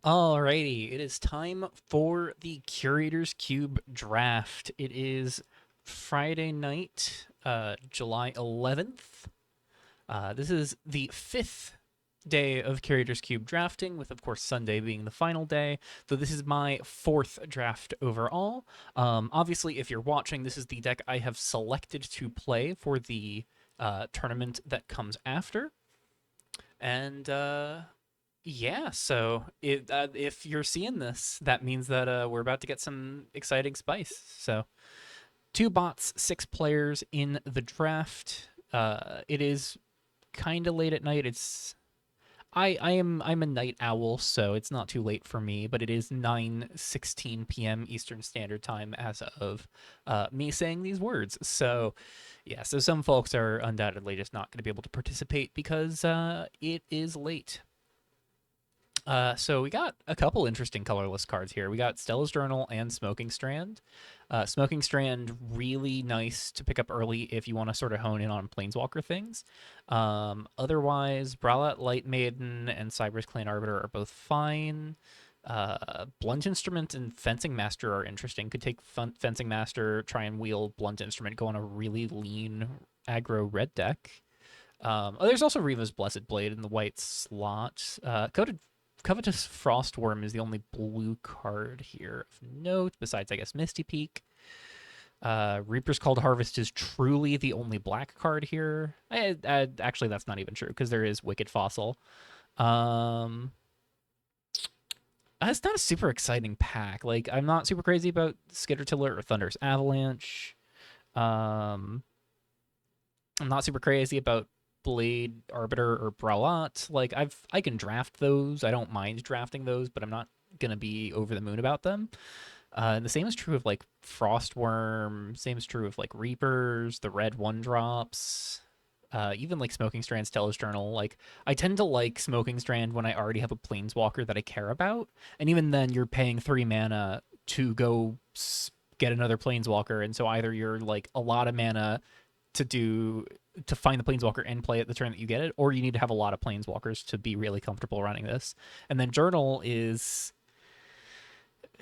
Alrighty, it is time for the Curators Cube draft. It is Friday night, July 11th. This is the fifth day of Curators Cube drafting, with, of course, Sunday being the final day. So this is my fourth draft overall. Obviously, if you're watching, this is the deck I have selected to play for the tournament that comes after. And yeah, so if you're seeing this, that means that we're about to get some exciting spice. So two bots, six players in the draft. It is kind of late at night. I'm a night owl, so it's not too late for me, but it is 9:16 p.m. Eastern Standard Time as of me saying these words. So yeah, so some folks are undoubtedly just not going to be able to participate because it is late. So we got a couple interesting colorless cards here. We got Stella's Journal and Smoking Strand. Smoking Strand, really nice to pick up early if you want to sort of hone in on Planeswalker things. Otherwise, Bralat Light Maiden and Cyber's Clan Arbiter are both fine. Blunt Instrument and Fencing Master are interesting. Could take Fencing Master, try and wheel Blunt Instrument, go on a really lean aggro red deck. There's also Riva's Blessed Blade in the white slot. Covetous Frostworm is the only blue card here of note, besides, I guess, Misty Peak. Reaper's Called Harvest is truly the only black card here. Actually, that's not even true, because there is Wicked Fossil. It's not a super exciting pack. Like, I'm not super crazy about Skittertiller or Thunder's Avalanche. I'm not super crazy about Blade Arbiter or Bralat. Like, I can draft those. I don't mind drafting those, but I'm not gonna be over the moon about them. And the same is true of like Frostworm. Same is true of like Reapers, the red 1-drops. Even like Smoking Strand, Stella's Journal. Like, I tend to like Smoking Strand when I already have a Planeswalker that I care about, and even then, you're paying 3 mana to go get another Planeswalker, and so either you're like a lot of mana to find the Planeswalker and play it the turn that you get it, or you need to have a lot of Planeswalkers to be really comfortable running this. And then Journal is,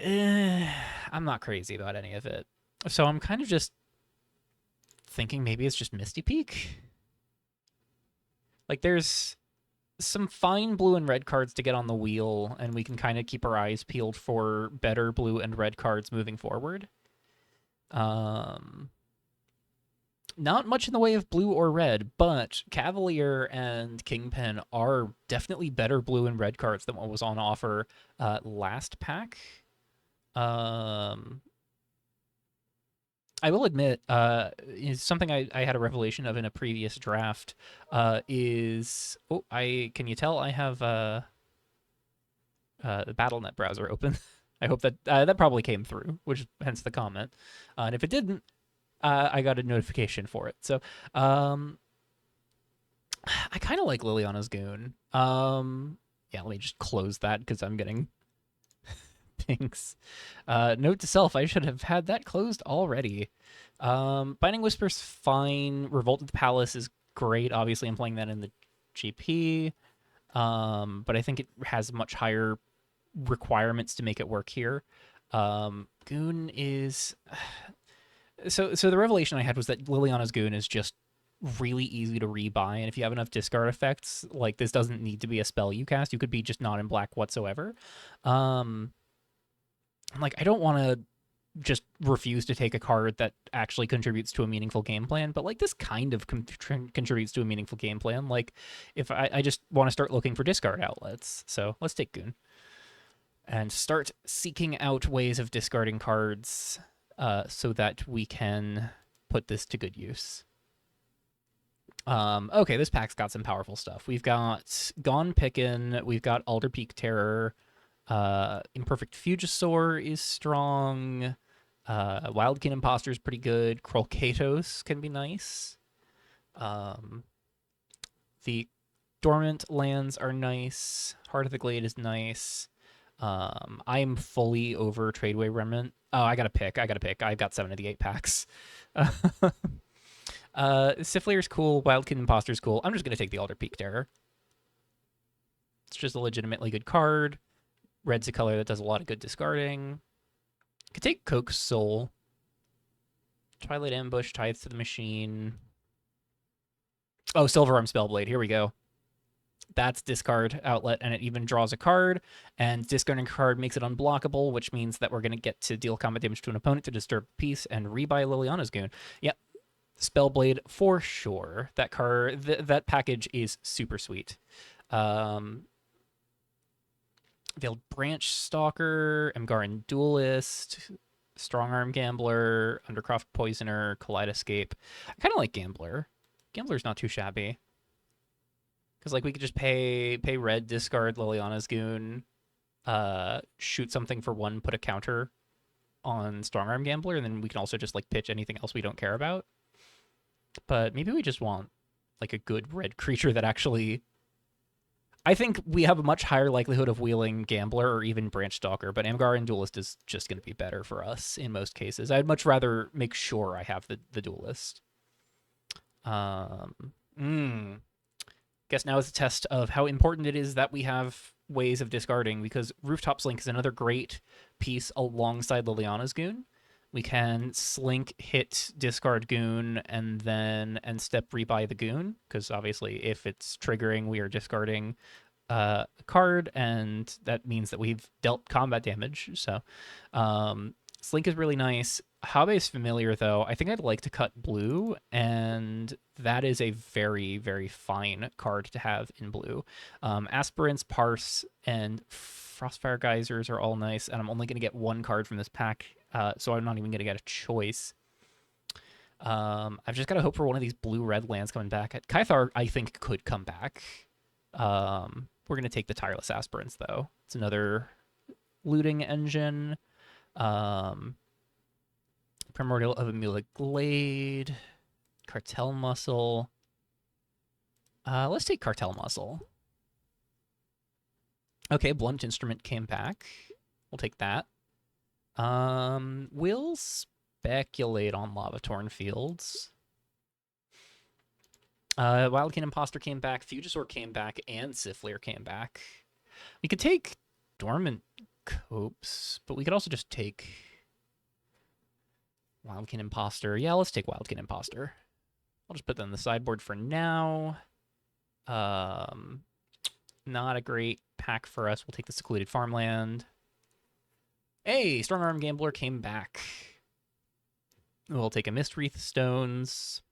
I'm not crazy about any of it, so I'm kind of just thinking maybe it's just Misty Peak. Like, there's some fine blue and red cards to get on the wheel, and we can kind of keep our eyes peeled for better blue and red cards moving forward. Not much in the way of blue or red, but Cavalier and Kingpin are definitely better blue and red cards than what was on offer last pack. I will admit, is something I had a revelation of in a previous draft. Can you tell I have the BattleNet browser open? I hope that probably came through, which hence the comment. And if it didn't, I got a notification for it. So, I kind of like Liliana's Goon. Yeah, let me just close that because I'm getting pings. Note to self, I should have had that closed already. Binding Whisper's fine. Revolt at the Palace is great. Obviously, I'm playing that in the GP. But I think it has much higher requirements to make it work here. Goon is... So the revelation I had was that Liliana's Goon is just really easy to rebuy, and if you have enough discard effects, like, this doesn't need to be a spell you cast. You could be just not in black whatsoever. Like, I don't want to just refuse to take a card that actually contributes to a meaningful game plan, but like, this kind of contributes to a meaningful game plan. Like, if I just want to start looking for discard outlets, so let's take Goon and start seeking out ways of discarding cards so that we can put this to good use. Okay, this pack's got some powerful stuff. We've got Gone Pickin', we've got Alder Peak Terror, Imperfect Fugisaur is strong, Wildkin Imposter is pretty good, Krolkatos can be nice, the Dormant lands are nice, Heart of the Glade is nice. I'm fully over Tradeway Remnant. Oh, I gotta pick. I've got 7 of the 8 packs. Sifleer's cool. Wildkin Imposter's cool. I'm just gonna take the Alder Peak Terror. It's just a legitimately good card. Red's a color that does a lot of good discarding. Could take Coke's Soul. Twilight Ambush, Tithe to the Machine. Oh, Silverarm Spellblade. Here we go. That's discard outlet, and it even draws a card, and discarding a card makes it unblockable, which means that we're going to get to deal combat damage to an opponent to disturb peace and rebuy Liliana's Goon. Yep, Spellblade for sure. That card, that package is super sweet. Veiled Branch Stalker, Emgarin Duelist, Strongarm Gambler, Undercroft Poisoner, Kaleidoscape. I kind of like Gambler. Gambler's not too shabby. Because like we could just pay red, discard Liliana's Goon, shoot something for 1, put a counter on Strongarm Gambler, and then we can also just like pitch anything else we don't care about. But maybe we just want like a good red creature that actually... I think we have a much higher likelihood of wheeling Gambler or even Branch Stalker, but Amgarin Duelist is just going to be better for us in most cases. I'd much rather make sure I have the Duelist. Guess now is a test of how important it is that we have ways of discarding, because Rooftop Slink is another great piece alongside Liliana's Goon. We can Slink, hit, discard Goon, and then end step rebuy the Goon, because obviously if it's triggering, we are discarding a card, and that means that we've dealt combat damage. So Slink is really nice. Hobby's Familiar, though, I think I'd like to cut blue, and that is a very, very fine card to have in blue. Aspirants, Parse, and Frostfire Geysers are all nice, and I'm only going to get 1 card from this pack, so I'm not even going to get a choice. I've just got to hope for one of these blue-red lands coming back. Caithar, I think, could come back. We're going to take the Tireless Aspirants, though. It's another looting engine. Primordial of Amulet Glade, Cartel Muscle. Let's take Cartel Muscle. Okay, Blunt Instrument came back. We'll take that. We'll speculate on Lava Torn Fields. Wildkin Imposter came back, Fugisaur came back, and Sifleer came back. We could take Dormant Copes, but we could also just take Wildkin Imposter. Yeah, let's take Wildkin Imposter. I'll just put that on the sideboard for now. Not a great pack for us. We'll take the Secluded Farmland. Hey, Strongarm Gambler came back. We'll take a Mistwreath Stones.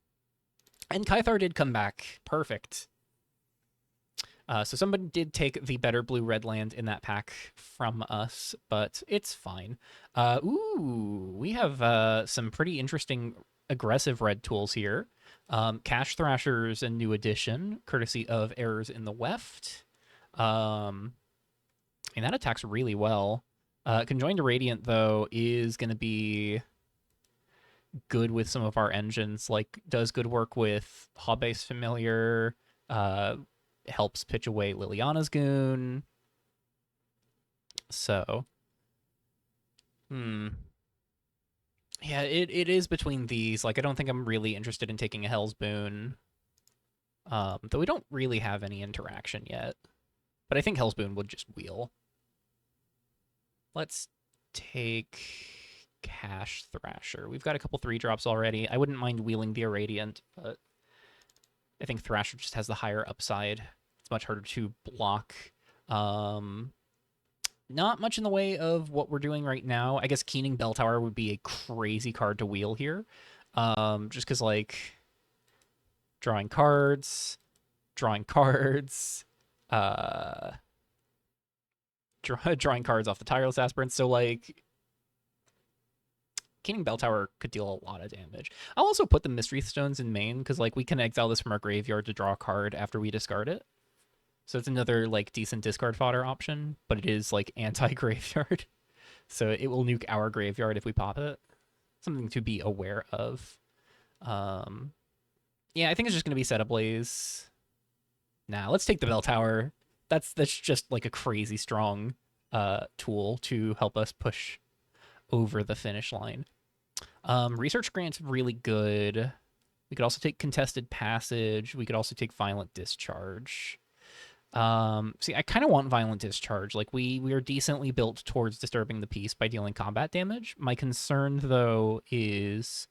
And Caithar did come back. Perfect. So somebody did take the better blue-red land in that pack from us, but it's fine. We have some pretty interesting aggressive red tools here. Cash Thrashers, a new addition, courtesy of Errors in the Weft. And that attacks really well. Conjoined Radiant, though, is going to be good with some of our engines. Like, does good work with Hobby's Familiar, helps pitch away Liliana's Goon. So, yeah, it is between these. Like, I don't think I'm really interested in taking a Hell's Boon, though we don't really have any interaction yet. But I think Hell's Boon would just wheel. Let's take Cash Thrasher. We've got a couple 3-drops already. I wouldn't mind wheeling the Irradiant, but I think Thrasher just has the higher upside. It's much harder to block. Not much in the way of what we're doing right now. I guess Keening Bell Tower would be a crazy card to wheel here. Just because, like, drawing cards, drawing cards off the Tireless Aspirants. So, like, Keening Bell Tower could deal a lot of damage. I'll also put the Mistwreath Stones in main, because, like, we can exile this from our graveyard to draw a card after we discard it. So it's another, like, decent discard fodder option, but it is, like, anti-graveyard. So it will nuke our graveyard if we pop it. Something to be aware of. Yeah, I think it's just going to be Set Ablaze. Nah, let's take the Bell Tower. That's just, like, a crazy strong tool to help us push over the finish line. Research Grant's really good. We could also take Contested Passage. We could also take Violent Discharge. See, I kind of want Violent Discharge. Like we are decently built towards disturbing the peace by dealing combat damage. My concern though is,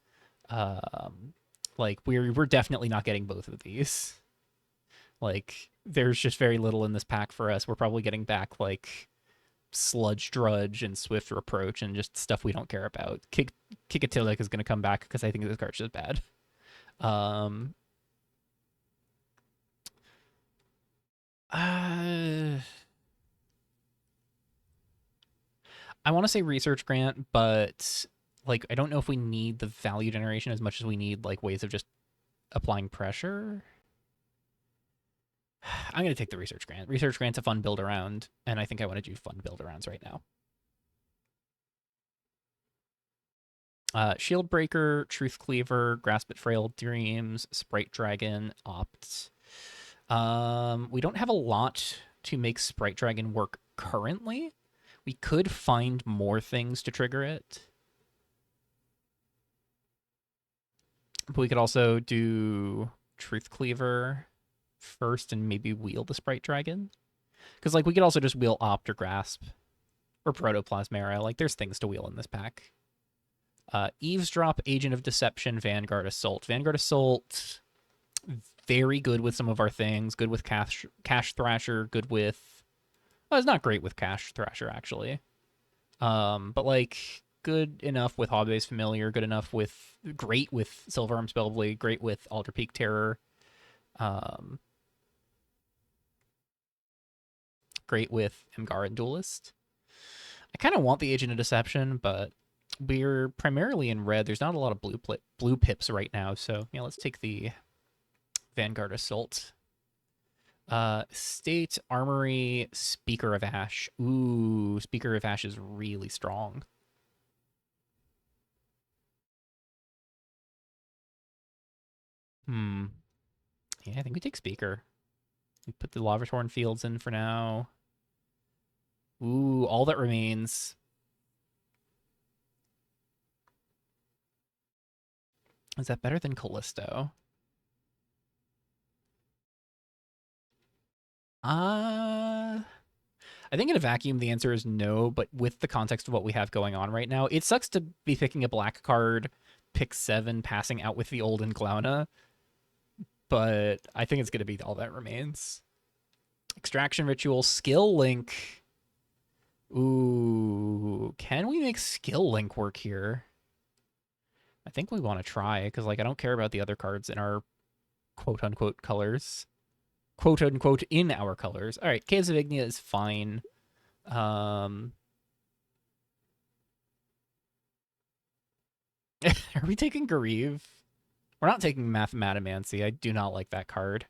um, like we're definitely not getting both of these. Like there's just very little in this pack for us. We're probably getting back like Sludge Drudge and Swift Reproach and just stuff we don't care about. Kikatilic is going to come back because I think this card's just bad. Um, uh, I want to say Research Grant, but like I don't know if we need the value generation as much as we need like ways of just applying pressure. I'm going to take the Research Grant. Research Grant's a fun build around, and I think I want to do fun build arounds right now. Shield Breaker, Truth Cleaver, Grasp at Frail Dreams, Sprite Dragon, Opt. We don't have a lot to make Sprite Dragon work currently. We could find more things to trigger it. But we could also do Truth Cleaver first and maybe wheel the Sprite Dragon. Because like we could also just wheel Opt or Grasp or Protoplasmera. Like there's things to wheel in this pack. Eavesdrop, Agent of Deception, Vanguard Assault. Vanguard Assault, very good with some of our things. Good with Cash Thrasher. Good with... Well, it's not great with Cash Thrasher, actually. But, like, good enough with Hobby's Familiar. Good enough with... Great with Silverarm Spellblade. Great with Alder Peak Terror. Great with Emgaran Duelist. I kind of want the Agent of Deception, but... We're primarily in red. There's not a lot of blue pips right now, so yeah, let's take the Vanguard Assault. State, Armory, Speaker of Ash. Ooh, Speaker of Ash is really strong. Yeah, I think we take Speaker. We put the Lavatorn Fields in for now. Ooh, All That Remains. Is that better than Callisto? I think in a vacuum the answer is no, but with the context of what we have going on right now, it sucks to be picking a black card, pick 7, passing out with the old Inglauna, but I think it's going to be All That Remains. Extraction Ritual, Skill Link. Ooh, can we make Skill Link work here? I think we want to try, because like I don't care about the other cards in our quote-unquote colors. Quote-unquote in our colors. All right, Caves of Ignia is fine. Are we taking Gareve? We're not taking Mathematomancy. I do not like that card.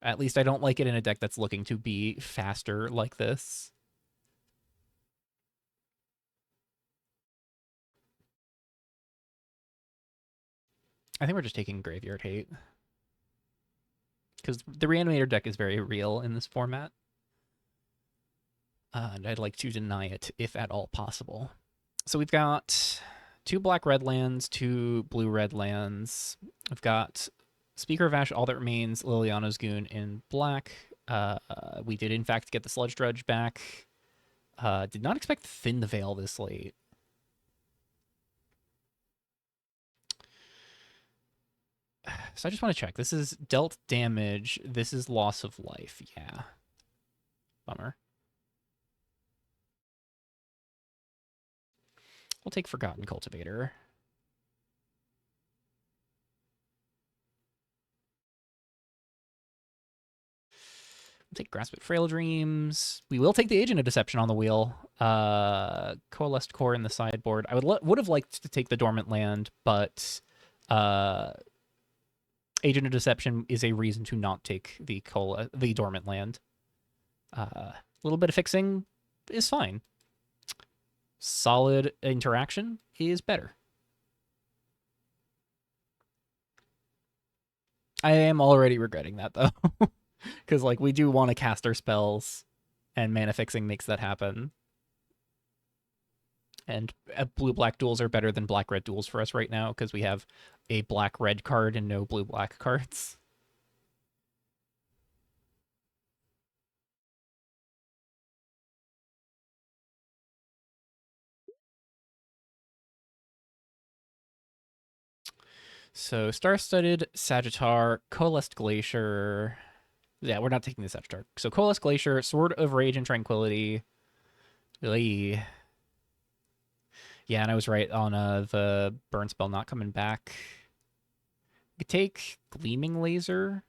At least I don't like it in a deck that's looking to be faster like this. I think we're just taking Graveyard Hate. Because the Reanimator deck is very real in this format. And I'd like to deny it, if at all possible. So we've got 2 black-red lands, 2 blue-red lands. We've got Speaker of Ash, All That Remains, Liliana's Goon in black. We did, in fact, get the Sludge Drudge back. Did not expect Thin the Veil this late. So I just want to check. This is dealt damage. This is loss of life. Yeah. Bummer. We'll take Forgotten Cultivator. We'll take Grasp at Frail Dreams. We will take the Agent of Deception on the wheel. Coalesced Core in the sideboard. I would have liked to take the Dormant Land, but Agent of Deception is a reason to not take the Dormant Land. A little bit of fixing is fine. Solid interaction is better. I am already regretting that, though. Because, like, we do want to cast our spells, and mana fixing makes that happen. And blue-black duels are better than black-red duels for us right now, because we have a black-red card and no blue-black cards. So Star-Studded, Sagittar, Coalesced Glacier. Yeah, we're not taking the Sagittar. So Coalesced Glacier, Sword of Rage and Tranquility. Really? Yeah, and I was right on the burn spell not coming back. We could take Gleaming Laser,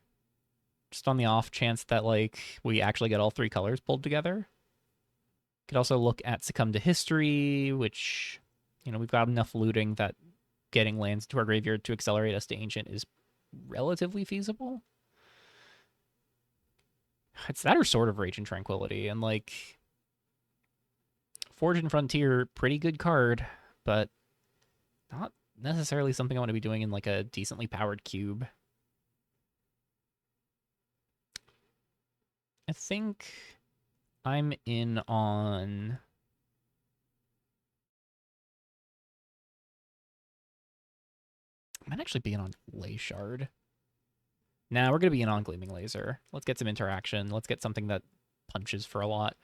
just on the off chance that like we actually get all three colors pulled together. Could also look at Succumb to History, which, we've got enough looting that getting lands to our graveyard to accelerate us to Ancient is relatively feasible. It's that or Sword of Rage and Tranquility, and like Forge and Frontier, pretty good card, but not necessarily something I want to be doing in like a decently powered cube. I think I'm in on. I might actually be in on Lay Shard. Nah, we're gonna be in on Gleaming Laser. Let's get some interaction. Let's get something that punches for a lot.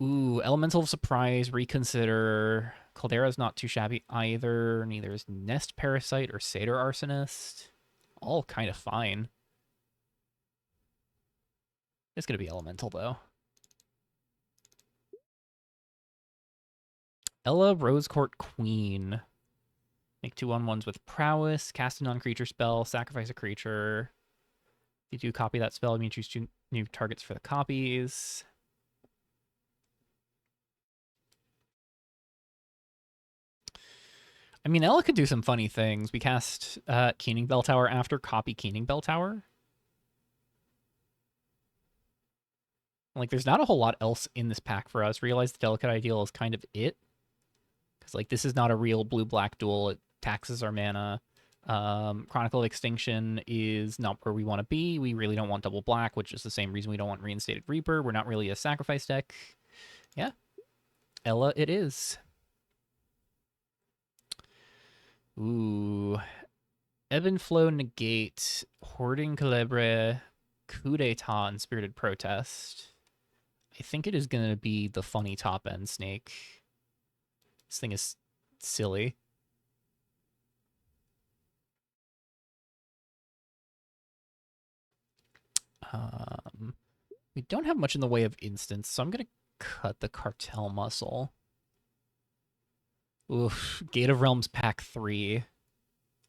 Ooh, Elemental of Surprise, Reconsider. Caldera's not too shabby either. Neither is Nest Parasite or Satyr Arsonist. All kind of fine. It's gonna be Elemental though. Ella Rosecourt Queen. Make 2/1/1s with Prowess. Cast a non-creature spell. Sacrifice a creature. If you do copy that spell, you may choose 2 new targets for the copies. I mean, Ella could do some funny things. We cast Keening Bell Tower after copy Keening Bell Tower. Like, there's not a whole lot else in this pack for us. Realize the Delicate Ideal is kind of it. Because, like, this is not a real blue-black duel. It taxes our mana. Chronicle of Extinction is not where we want to be. We really don't want double black, which is the same reason we don't want Reinstated Reaper. We're not really a sacrifice deck. Yeah. Ella it is. Ooh. Ebb and Flow negate, Hoarding Celebre, Coup d'etat, and Spirited Protest. I think it is going to be the funny top end snake. This thing is silly. We don't have much in the way of instants, so I'm going to cut the Cartel Muscle. Oof, Gate of Realms pack 3.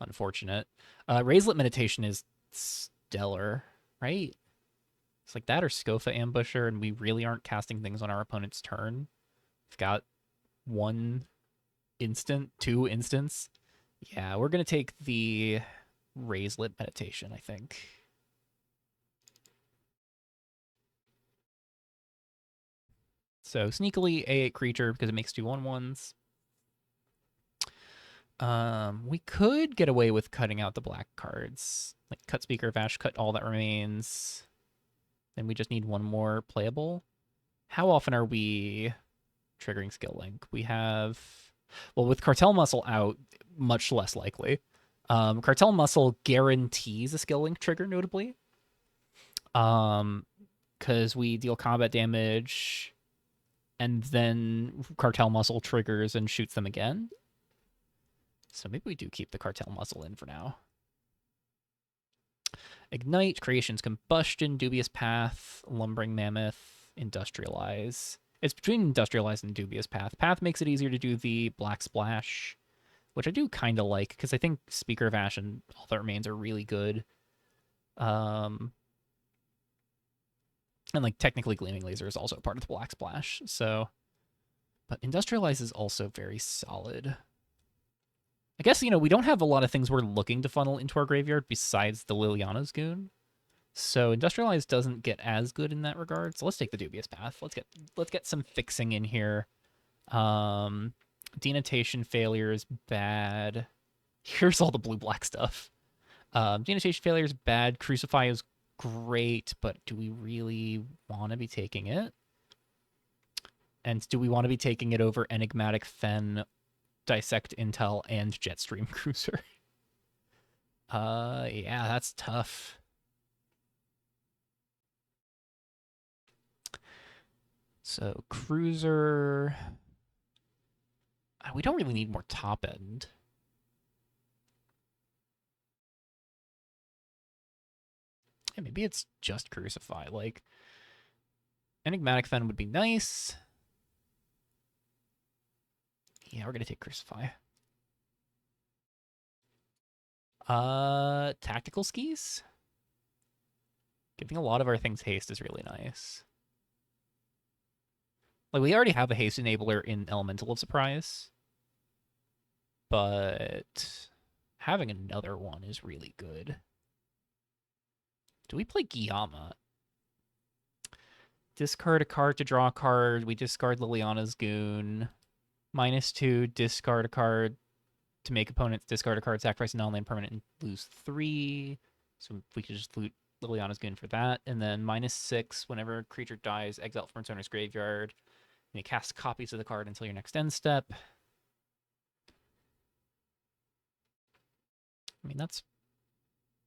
Unfortunate. Raislet Meditation is stellar, right? It's like that or Scofa Ambusher, and we really aren't casting things on our opponent's turn. We've got 1 instant, 2 instants. Yeah, we're going to take the Raislet Meditation, I think. So sneakily A8 creature because it makes 2/1/1s. We could get away with cutting out the black cards. Like cut Speaker of Ash, cut all that remains. Then we just need 1 more playable. How often are we triggering Skill Link? We have, well, with Cartel Muscle out, much less likely. Cartel Muscle guarantees a Skill Link trigger, notably. Because we deal combat damage, and then Cartel Muscle triggers and shoots them again. So maybe we do keep the Cartel Muscle in for now. Ignite, Creation's Combustion, Dubious Path, Lumbering Mammoth, Industrialize. It's between Industrialize and Dubious Path. Path makes it easier to do the Black Splash, which I do kind of like, because I think Speaker of Ash and All That Remains are really good. And like technically Gleaming Laser is also part of the Black Splash, so. But Industrialize is also very solid. I guess, we don't have a lot of things we're looking to funnel into our graveyard besides the Liliana's Goon. So Industrialize doesn't get as good in that regard. So let's take the Dubious Path. Let's get some fixing in here. Denotation Failure is bad. Here's all the blue-black stuff. Denotation Failure is bad. Crucify is great, but do we really want to be taking it? And do we want to be taking it over Enigmatic Fen, Dissect Intel, and Jetstream Cruiser? Yeah, that's tough. So Cruiser, we don't really need more top end. Yeah, maybe it's just Crucify. Like, Enigmatic Fen would be nice. Yeah, we're gonna take Crucify. Tactical Skis? Giving a lot of our things haste is really nice. Like, we already have a haste enabler in Elemental of Surprise, but having another one is really good. Do we play Guillama? Discard a card to draw a card. We discard Liliana's Goon. -2, discard a card to make opponents discard a card, sacrifice a non-land permanent, and lose 3. So we could just loot Liliana's Goon for that. And then -6, whenever a creature dies, exile it from its owner's graveyard. And you cast copies of the card until your next end step. I mean, that's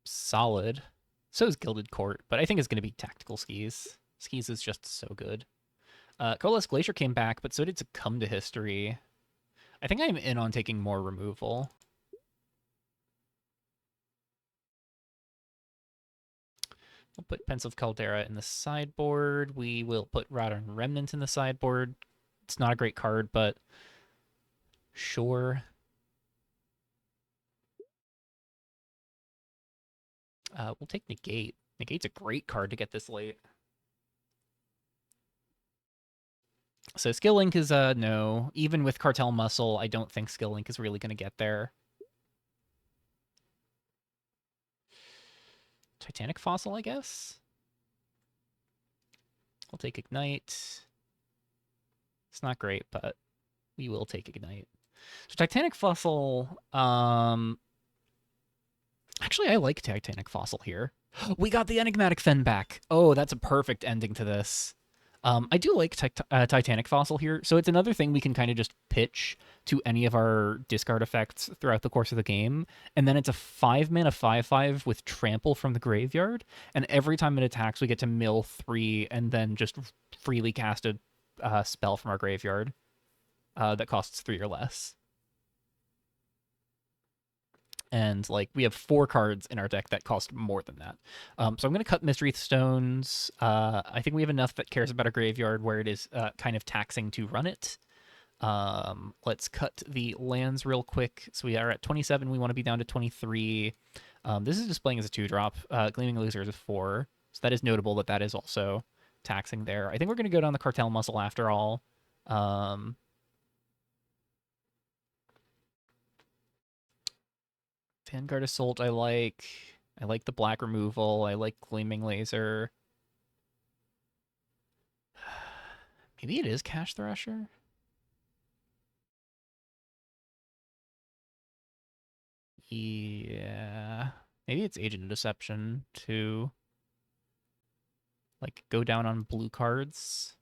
solid. So is Gilded Court, but I think it's going to be Tactical Skis. Skis is just so good. Coalesced Glacier came back, but so did Succumb to History. I think I'm in on taking more removal. We'll put Pensive Caldera in the sideboard. We will put Rotten Remnant in the sideboard. It's not a great card, but sure. We'll take Negate. Negate's a great card to get this late. So Skill Link is no. Even with Cartel Muscle, I don't think Skill Link is really going to get there. Titanic Fossil, I guess? I'll take Ignite. It's not great, but we will take Ignite. So Titanic Fossil, actually, I like Titanic Fossil here. We got the Enigmatic Fen back. Oh, that's a perfect ending to this. I do like Titanic Fossil here, so it's another thing we can kind of just pitch to any of our discard effects throughout the course of the game, and then it's a 5-mana 5/5 with Trample from the graveyard, and every time it attacks, we get to mill 3 and then just freely cast a spell from our graveyard that costs 3 or less. And like we have 4 cards in our deck that cost more than that. So I'm going to cut Mystery Stones. I think we have enough that cares about our graveyard where it is kind of taxing to run it. Let's cut the lands real quick. So we are at 27. We want to be down to 23. This is displaying as a 2-drop. Gleaming Loser is a 4. So that is notable that that is also taxing there. I think we're going to go down the Cartel Muscle after all. Vanguard Assault I like. I like the black removal. I like Gleaming Laser. Maybe it is Cash Thrasher? Yeah. Maybe it's Agent of Deception to like go down on blue cards.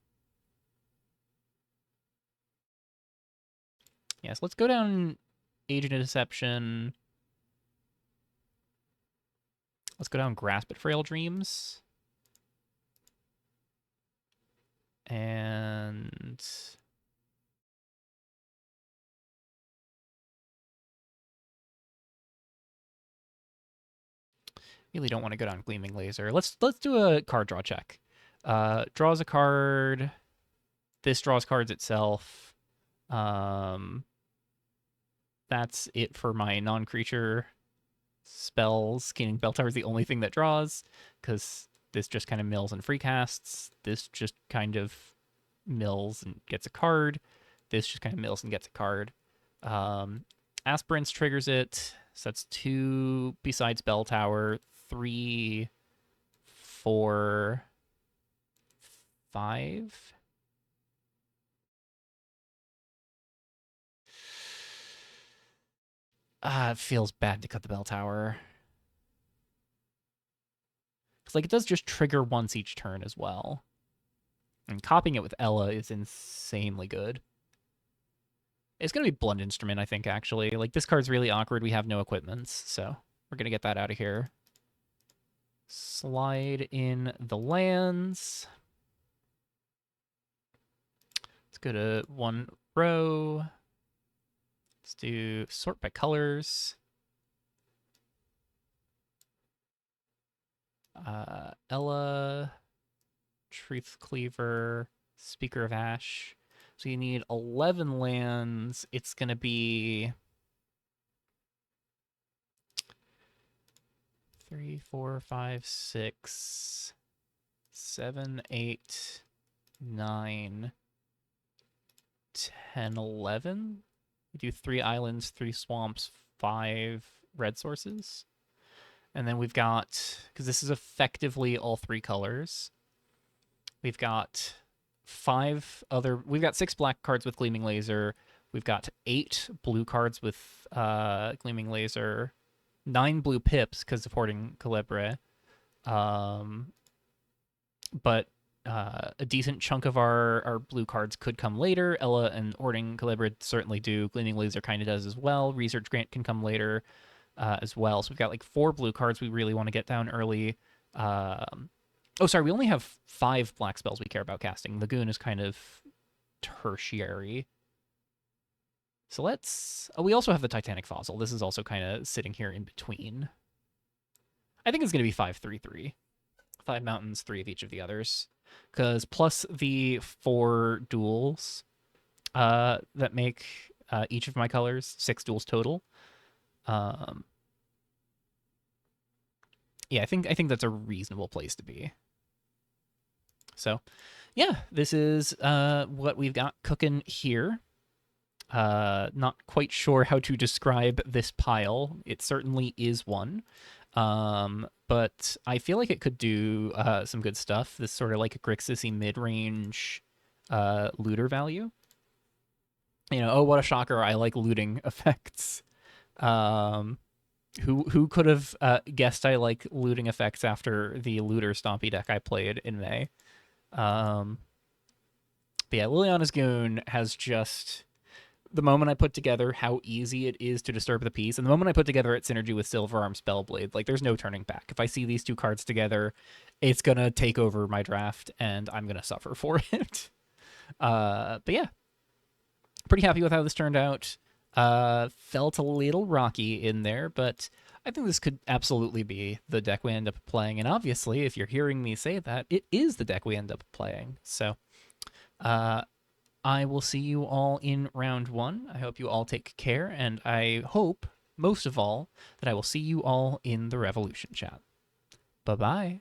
Yes, let's go down Agent of Deception. Let's go down Grasp at Frail Dreams. And really don't want to go down Gleaming Laser. Let's do a card draw check. Draws a card. This draws cards itself. That's it for my non-creature spells. Keening Bell Tower is the only thing that draws, because this just kind of mills and free casts. This just kind of mills and gets a card. This just kind of mills and gets a card. Aspirants triggers it. So that's 2 besides Bell Tower. 3, 4, 5. It feels bad to cut the Bell Tower. Because like it does just trigger once each turn as well. And copying it with Ella is insanely good. It's going to be Blunt Instrument, I think, actually. Like, this card's really awkward. We have no equipments, so we're going to get that out of here. Slide in the lands. Let's go to 1 row. Let's do sort by colors. Ella, Truth Cleaver, Speaker of Ash. So you need 11 lands. It's going to be 3, 4, 5, 6, 7, 8, 9, 10, 11. We do 3 islands, 3 swamps, 5 red sources. And then we've got, because this is effectively all 3 colors, we've got 6 black cards with Gleaming Laser. We've got 8 blue cards with Gleaming Laser, 9 blue pips because of Hoarding Calibre. But a decent chunk of our blue cards could come later. Ella and Hoarding Calibre certainly do. Gleaming Laser kind of does as well. Research Grant can come later as well. So we've got like 4 blue cards we really want to get down early. We only have 5 black spells we care about casting. Lagoon is kind of tertiary. So we also have the Titanic Fossil. This is also kind of sitting here in between. I think it's going to be 5-3-3. 5 mountains, 3 of each of the others. Because plus the 4 duels that make each of my colors, 6 duels total. Yeah, I think that's a reasonable place to be. So, yeah, this is what we've got cooking here. Not quite sure how to describe this pile. It certainly is one. But I feel like it could do some good stuff. This sort of like a Grixis-y mid-range looter value. You know, oh, what a shocker, I like looting effects. Who could have guessed I like looting effects after the looter stompy deck I played in May? But yeah, Liliana's Goon has just... The moment I put together how easy it is to disturb the piece, and the moment I put together its synergy with Silverarm Spellblade, like there's no turning back. If I see these 2 cards together, it's gonna take over my draft, and I'm gonna suffer for it. But yeah, pretty happy with how this turned out. Felt a little rocky in there, but I think this could absolutely be the deck we end up playing. And obviously, if you're hearing me say that, it is the deck we end up playing. So, I will see you all in round 1. I hope you all take care, and I hope, most of all, that I will see you all in the Revolution chat. Bye-bye.